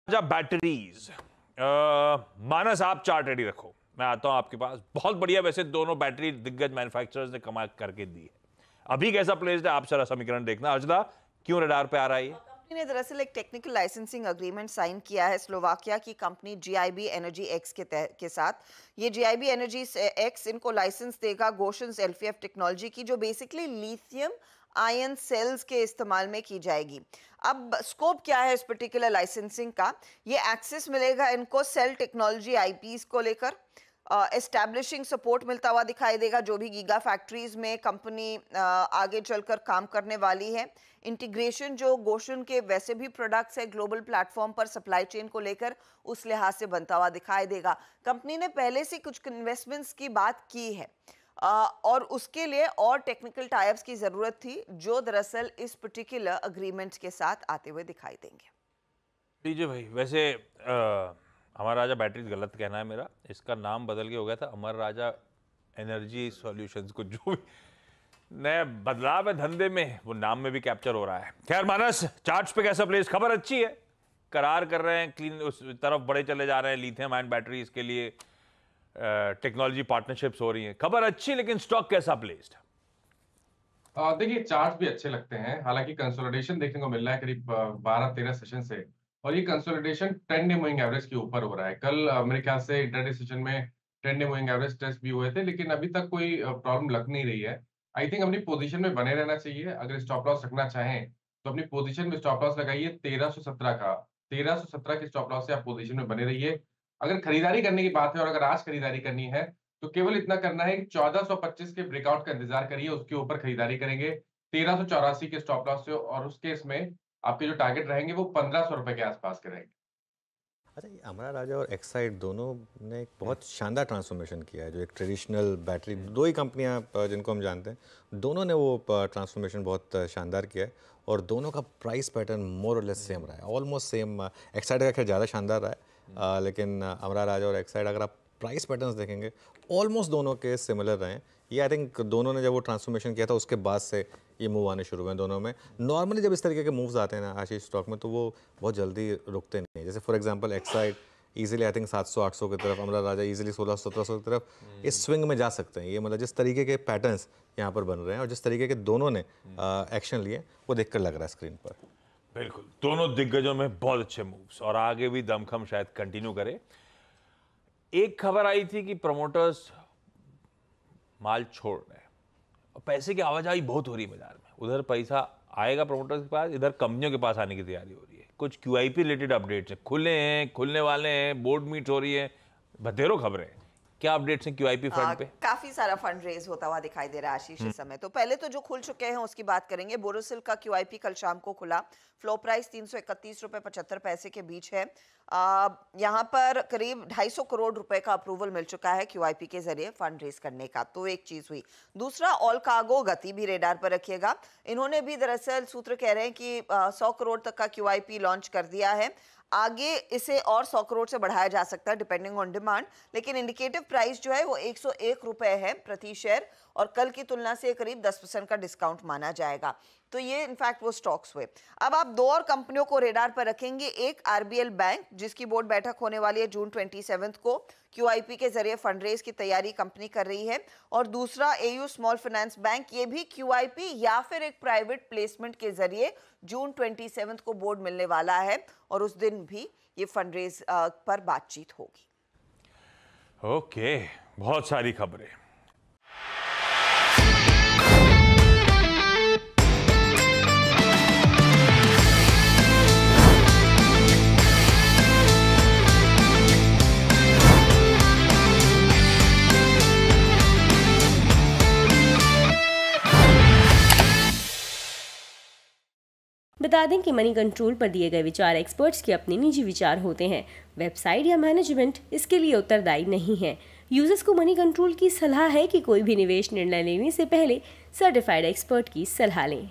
Batteries मानस आप chart ready रखो, मैं आता हूं आपके पास। बहुत बढ़िया, वैसे दोनों बैटरी दिग्गज मैन्युफैक्चरर्स ने कमाल करके दी है। अभी कैसा प्लेस्ड है आप जरा समीकरण देखना। अर्जदा, क्यों रडार पे आ रहा है ये? कंपनी ने दरअसल एक टेक्निकल लाइसेंसिंग अग्रीमेंट साइन किया है स्लोवाकिया की कंपनी जीआईबी एनर्जी एक्स के साथ। ये जीआईबी एनर्जी एक्स इनको लाइसेंस देगा गोशंस एलफीएफ टेक्नोलॉजी की, जो बेसिकली लिथियम आयन सेल्स के इस्तेमाल में की जाएगी। अब स्कोप क्या है इस पर्टिकुलर लाइसेंसिंग का? ये एक्सेस मिलेगा इनको सेल टेक्नोलॉजी आईपीस को लेकर, एस्टैब्लिशिंग सपोर्ट मिलता हुआ दिखाई देगा जो भी गीगा फैक्ट्रीज में कंपनी आगे चलकर काम करने वाली है। इंटीग्रेशन जो गोशन के वैसे भी प्रोडक्ट्स है ग्लोबल प्लेटफॉर्म पर सप्लाई चेन को लेकर, उस लिहाज से बनता हुआ दिखाई देगा। कंपनी ने पहले से कुछ इन्वेस्टमेंट्स की बात की है और उसके लिए और टेक्निकल टाइप्स की जरूरत थी, जो दरअसल इस पर्टिकुलर अग्रीमेंट के साथ आते हुए दिखाई देंगे। लीजिए भाई, वैसे अमर राजा बैटरीज गलत कहना है मेरा, इसका नाम बदल के हो गया था अमर राजा एनर्जी सॉल्यूशंस। को जो भी नया बदलाव है धंधे में, वो नाम में भी कैप्चर हो रहा है। खैर मानस, चार्ट्स पे कैसा प्लेस? खबर अच्छी है, करार कर रहे हैं, क्लीन उस तरफ बड़े चले जा रहे हैं, लिथियम आयन बैटरीज के लिए टेक्नोलॉजी पार्टनरशिप्स हो रही हैं, खबर अच्छी, लेकिन स्टॉक कैसा प्लेस्ड? देखिए, चार्ट भी अच्छे लगते हैं। हालांकि कंसोलिडेशन देखने को मिल रहा है करीब 12-13 सेशन से, और ये कंसोलिडेशन ट्रेंड मूविंग एवरेज के ऊपर हो रहा है। कल मेरे ख्याल से इंटरडे सेशन में ट्रेंड मूविंग एवरेज टेस्ट भी हुए थे, लेकिन अभी तक कोई प्रॉब्लम लग नहीं रही है। आई थिंक अपनी पोजीशन में बने रहना चाहिए। अगर स्टॉप लॉस रखना चाहें तो अपनी पोजीशन में स्टॉप लॉस लगाइए 1317 का। 1317 के स्टॉप लॉस से आप पोजीशन में बने रहिए। अगर खरीदारी करने की बात है और अगर आज खरीदारी करनी है तो केवल इतना करना है कि 1425 के ब्रेकआउट का इंतजार करिए, उसके ऊपर खरीदारी करेंगे 1384 के स्टॉप लॉस से, और उस केस में आपके जो टारगेट रहेंगे वो 1500 रुपए के आसपास के रहेंगे। अच्छा, ये अमरा राजा और एक्साइड दोनों ने एक बहुत शानदार ट्रांसफॉर्मेशन किया है। जो एक ट्रेडिशनल बैटरी, दो ही कंपनियां जिनको हम जानते हैं, दोनों ने वो ट्रांसफॉर्मेशन बहुत शानदार किया है, और दोनों का प्राइस पैटर्न मोर और लेस सेम रहा है, ऑलमोस्ट सेम। एक्साइड का खैर ज़्यादा शानदार रहा है, लेकिन अमरा राजा और एक्साइड अगर आप प्राइस पैटर्न्स देखेंगे ऑलमोस्ट दोनों के सिमिलर रहे हैं। ये आई थिंक दोनों ने जब वो ट्रांसफॉर्मेशन किया था उसके बाद से ये मूव आने शुरू हुए हैं दोनों में। नॉर्मली जब इस तरीके के मूव्स आते हैं ना आशीष स्टॉक में, तो वो बहुत जल्दी रुकते नहीं हैं। जैसे for example Exide easily I think 700-800 की तरफ, अमरा राजा इजीली 1600-1700 की तरफ इस स्विंग में जा सकते हैं। ये मतलब जिस तरीके के पैटर्न्स यहाँ पर बन रहे हैं और जिस तरीके के दोनों ने एक्शन लिए, वो देखकर लग रहा है स्क्रीन पर। बिल्कुल, दोनों दिग्गजों में बहुत अच्छे मूव्स, और आगे भी दमखम शायद कंटिन्यू करे। एक खबर आई थी कि प्रमोटर्स माल छोड़ रहे हैं और पैसे की आवाजाही बहुत हो रही है बाजार में। उधर पैसा आएगा प्रमोटर्स के पास, इधर कंपनियों के पास आने की तैयारी हो रही है। कुछ क्यूआईपी रिलेटेड अपडेट्स हैं, खुले हैं, खुलने वाले हैं, बोर्ड मीट हो रही है, बतेरो खबरें। क्या अपडेट्स हैं क्यूआईपी फ्रंट पे? काफी सारा फंड रेज होता हुआ दिखाई दे रहा है आशीष इस समय। तो पहले तो जो खुल चुके हैं उसकी बात करेंगे। बोरोसिल का क्यूआईपी कल शाम को खुला, फ्लो प्राइस 331 रुपए 75 पैसे के बीच है। यहाँ पर करीब 250 करोड़ रुपए का अप्रूवल मिल चुका है क्यूआईपी के जरिए फंड रेज करने का, तो एक चीज हुई। दूसरा, ऑल कार्गो गति भी रेडार पर रखिएगा। इन्होंने भी दरअसल सूत्र कह रहे हैं कि 100 करोड़ तक का क्यूआईपी लॉन्च कर दिया है। आगे इसे और 100 करोड़ से बढ़ाया जा सकता है डिपेंडिंग ऑन डिमांड, लेकिन इंडिकेटिव प्राइस जो है वो 101 रुपए है प्रति शेयर, और कल की तुलना से करीब 10% का डिस्काउंट माना जाएगा। तो ये इनफैक्ट वो स्टॉक्स हुए। अब आप दो और कंपनियों को रेडार पर रखेंगे। एक आरबीएल बैंक, जिसकी बोर्ड बैठक होने वाली है जून 27 को, क्यूआईपी के जरिए फंड रेज की तैयारी कंपनी कर रही है। और दूसरा एयू स्मॉल फाइनेंस बैंक, ये भी क्यूआईपी या फिर एक प्राइवेट प्लेसमेंट के जरिए जून 27 को बोर्ड मिलने वाला है, और उस दिन भी ये फंड रेज पर बातचीत होगी। ओके, बहुत सारी खबरें। बता दें कि मनी कंट्रोल पर दिए गए विचार एक्सपर्ट्स के अपने निजी विचार होते हैं। वेबसाइट या मैनेजमेंट इसके लिए उत्तरदायी नहीं है। यूजर्स को मनी कंट्रोल की सलाह है कि कोई भी निवेश निर्णय लेने से पहले सर्टिफाइड एक्सपर्ट की सलाह लें।